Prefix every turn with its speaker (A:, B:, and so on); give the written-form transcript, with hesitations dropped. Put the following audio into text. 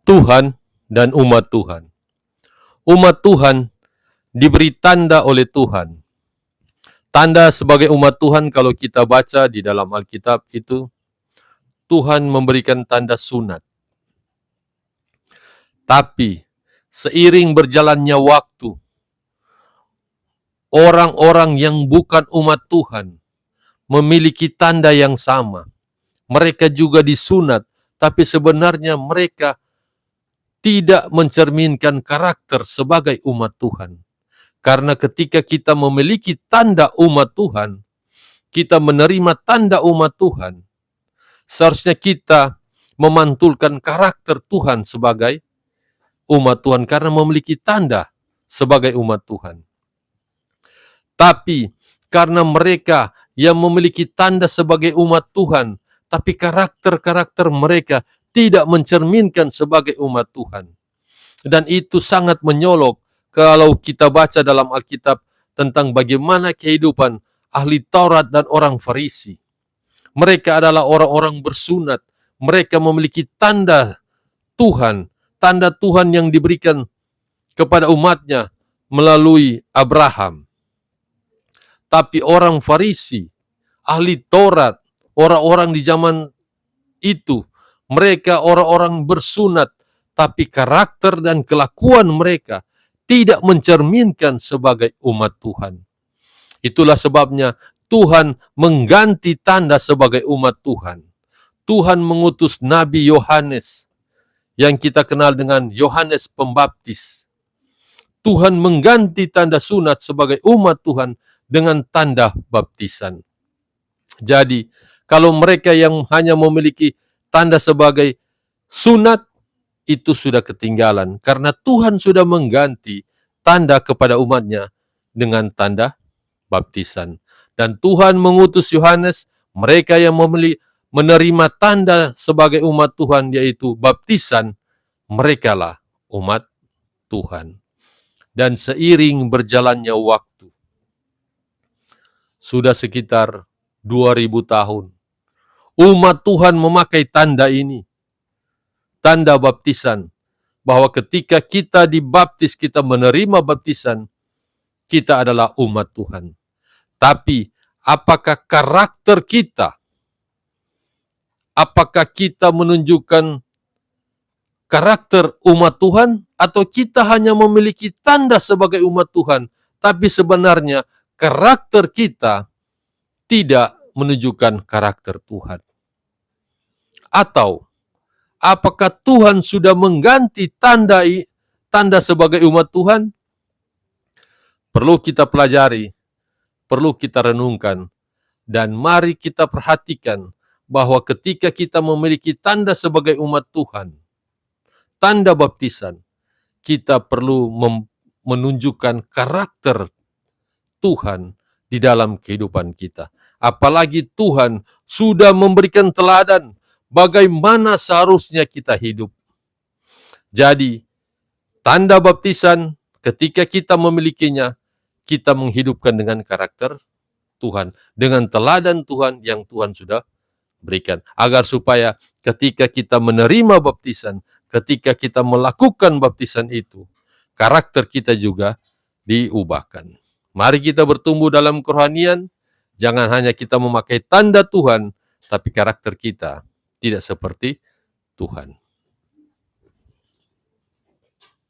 A: Tuhan dan umat Tuhan. Umat Tuhan diberi tanda oleh Tuhan. Tanda sebagai umat Tuhan kalau kita baca di dalam Alkitab itu, Tuhan memberikan tanda sunat. Tapi seiring berjalannya waktu, orang-orang yang bukan umat Tuhan memiliki tanda yang sama. Mereka juga disunat, tapi sebenarnya mereka tidak mencerminkan karakter sebagai umat Tuhan. Karena ketika kita memiliki tanda umat Tuhan, kita menerima tanda umat Tuhan, seharusnya kita memantulkan karakter Tuhan sebagai umat Tuhan karena memiliki tanda sebagai umat Tuhan. Tapi karena mereka yang memiliki tanda sebagai umat Tuhan, tapi karakter-karakter mereka tidak mencerminkan sebagai umat Tuhan. Dan itu sangat menyolok kalau kita baca dalam Alkitab tentang bagaimana kehidupan ahli Taurat dan orang Farisi. Mereka adalah orang-orang bersunat. Mereka memiliki tanda Tuhan yang diberikan kepada umatnya melalui Abraham. Tapi orang Farisi, ahli Taurat, orang-orang di zaman itu, mereka orang-orang bersunat, tapi karakter dan kelakuan mereka tidak mencerminkan sebagai umat Tuhan. Itulah sebabnya Tuhan mengganti tanda sebagai umat Tuhan. Tuhan mengutus Nabi Yohanes, yang kita kenal dengan Yohanes Pembaptis. Tuhan mengganti tanda sunat sebagai umat Tuhan dengan tanda baptisan. Jadi, kalau mereka yang hanya memiliki tanda sebagai sunat, itu sudah ketinggalan. Karena Tuhan sudah mengganti tanda kepada umatnya dengan tanda baptisan. Dan Tuhan mengutus Yohanes, mereka yang menerima tanda sebagai umat Tuhan, yaitu baptisan, merekalah umat Tuhan. Dan seiring berjalannya waktu, sudah sekitar 2000 tahun, umat Tuhan memakai tanda ini, tanda baptisan, bahwa ketika kita dibaptis, kita menerima baptisan, kita adalah umat Tuhan. Tapi apakah karakter kita, apakah kita menunjukkan karakter umat Tuhan, atau kita hanya memiliki tanda sebagai umat Tuhan, tapi sebenarnya karakter kita tidak menunjukkan karakter Tuhan? Atau apakah Tuhan sudah mengganti tanda sebagai umat Tuhan? Perlu kita pelajari, perlu kita renungkan, dan mari kita perhatikan bahwa ketika kita memiliki tanda sebagai umat Tuhan, tanda baptisan, kita perlu menunjukkan karakter Tuhan di dalam kehidupan kita. Apalagi Tuhan sudah memberikan teladan bagaimana seharusnya kita hidup. Jadi, tanda baptisan ketika kita memilikinya, kita menghidupkan dengan karakter Tuhan, dengan teladan Tuhan yang Tuhan sudah berikan. Agar supaya ketika kita menerima baptisan, ketika kita melakukan baptisan itu, karakter kita juga diubahkan. Mari kita bertumbuh dalam kerohanian, jangan hanya kita memakai tanda Tuhan, tapi karakter kita tidak seperti Tuhan.